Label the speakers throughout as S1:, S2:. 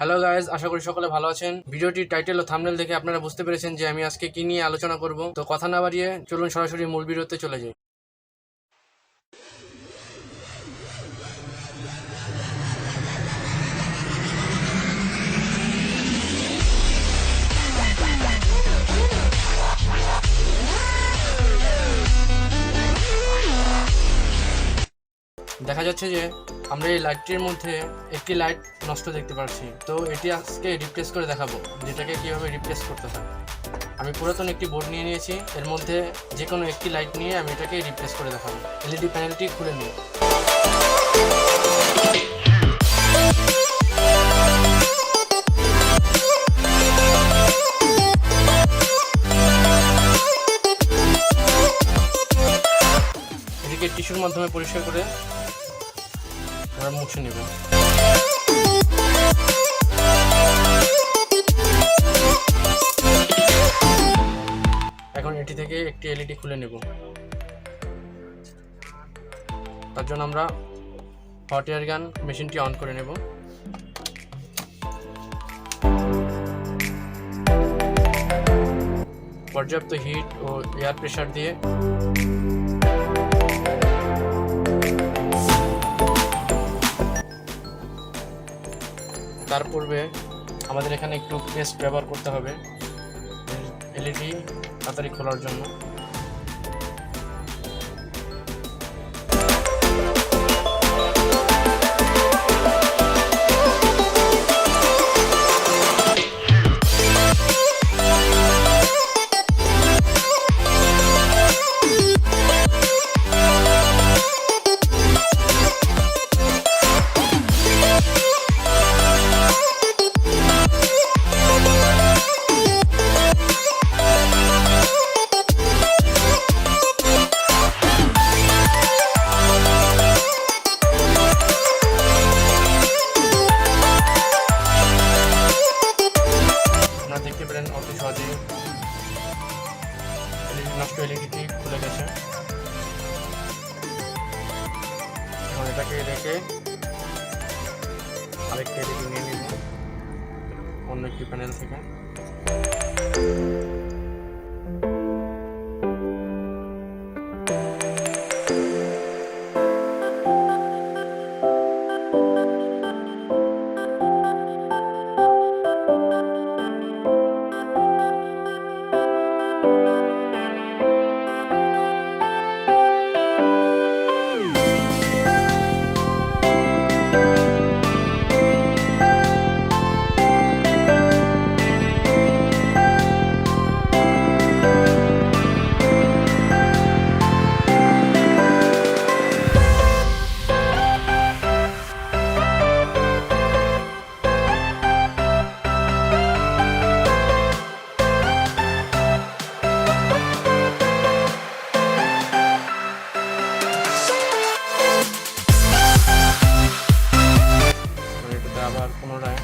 S1: Hello guys, আশা করি সকলে ভালো আছেন। ভিডিওটির টাইটেল ও থাম্বনেল দেখে আপনারা বুঝতে পেরেছেন যে আমি আজকে কি নিয়ে আলোচনা করব। তো কথা না বাড়িয়ে চলুন সরাসরি মূল ভিডিওতে চলে যাই। দেখা যাচ্ছে যে আমরা এই লাইটটির মধ্যে একটি লাইট নষ্ট দেখতে পাচ্ছি। তো এটি আজকে রিপ্লেস করে দেখাবো, যেটাকে কিভাবে রিপ্লেস করতে হয়। আমি পুরাতন একটি বোর্ড নিয়ে নিয়েছি, এর মধ্যে যে কোনো একটি লাইট নিয়ে আমি এটাকে রিপ্লেস করে দেখাবো। এলইডি প্যানেলটি খুলে নিই। এটিকে টিস্যুর মাধ্যমে পরিষ্কার করে আমরা মুছে নেব। এখন এটি থেকে একটি এলইডি খুলে নেব। তার জন্য আমরা হট এয়ার গান মেশিনটি অন করে নেব। পর্যাপ্ত হিট ও এয়ার প্রেসার দিয়ে তার পূর্বে আমাদের এখানে একটু পেস্ট ব্যবহার করতে হবে এলইডি তাড়াতাড়ি খোলার জন্য। দেখতে পেলেন অতি সহজে নষ্ট এলইডিটি খুলে গেছে। এখন এটাকে রেখে আরেকটা এলইডি নিয়ে নিব অন্য একটি প্যানেল থেকে। আবার পুনরায়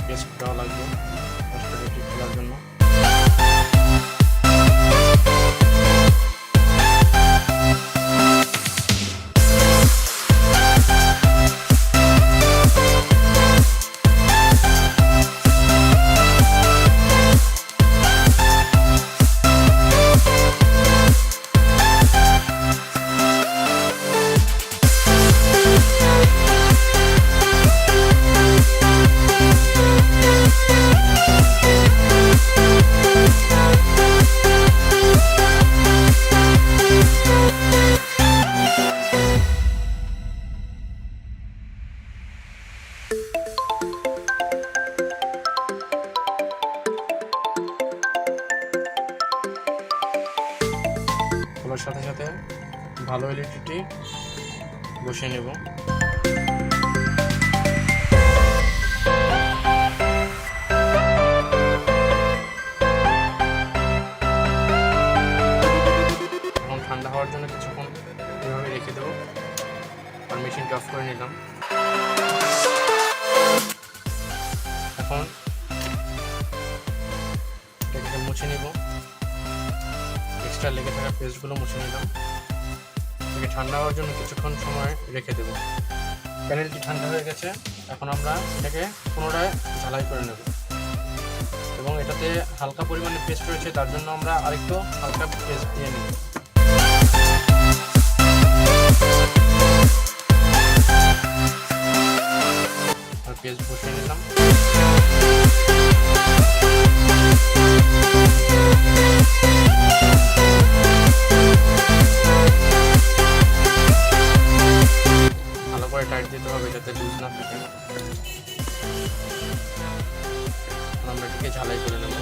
S1: পেস্ট দেওয়া লাগবে এটি খোলার জন্য। খোলার সাথে সাথে ভালো এলইডিটি বসিয়ে নেব। এখন ঠান্ডা হওয়ার জন্য কিছুক্ষণ এভাবে রেখে দেবো। আর মেশিনটি অফ করে নিলাম। এখন এটাকে মুছে নিব। এক্সট্রা লেগে থাকা পেস্টগুলো মুছে নিলাম। এটাকে ঠান্ডা হওয়ার জন্য কিছুক্ষণ সময় রেখে দেব। প্যানেলটি ঠান্ডা হয়ে গেছে, এখন আমরা এটাকে পুনরায় ঝালাই করে নেব এবং এটাতে হালকা পরিমাণে পেস্ট রয়েছে, তার জন্য আমরা আরেকটু হালকা পেস্ট দিয়ে নিই। আর পেস্ট বসিয়ে নিলাম। ভালো করে টাইট দিতে হবে যাতে লুজ না থাকে। আমরা এটাকে ঝালাই করে নেব।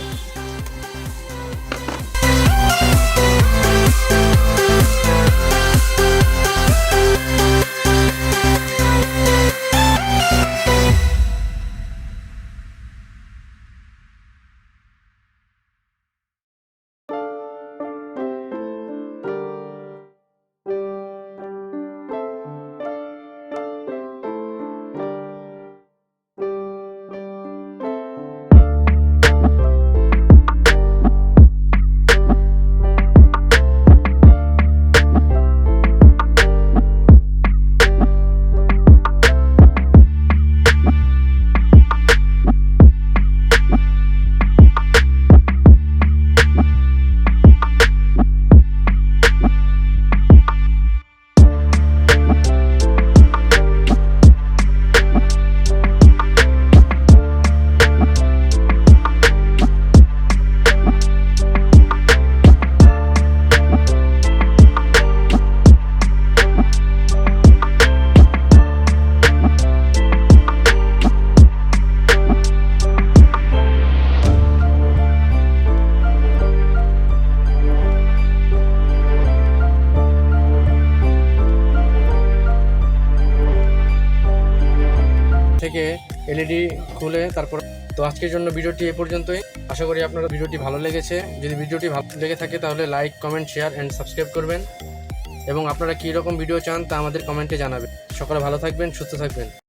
S1: থেকে এলইডি খুলে তারপর তো আজকের জন্য ভিডিওটি এ পর্যন্তই। আশা করি আপনারা ভিডিওটি ভালো লেগেছে। যদি ভিডিওটি ভালো লেগে থাকে তাহলে like, comment, share and subscribe করবেন এবং আপনারা কী রকম ভিডিও চান তা আমাদের কমেন্টে জানাবেন। সকলে ভালো থাকবেন, সুস্থ থাকবেন।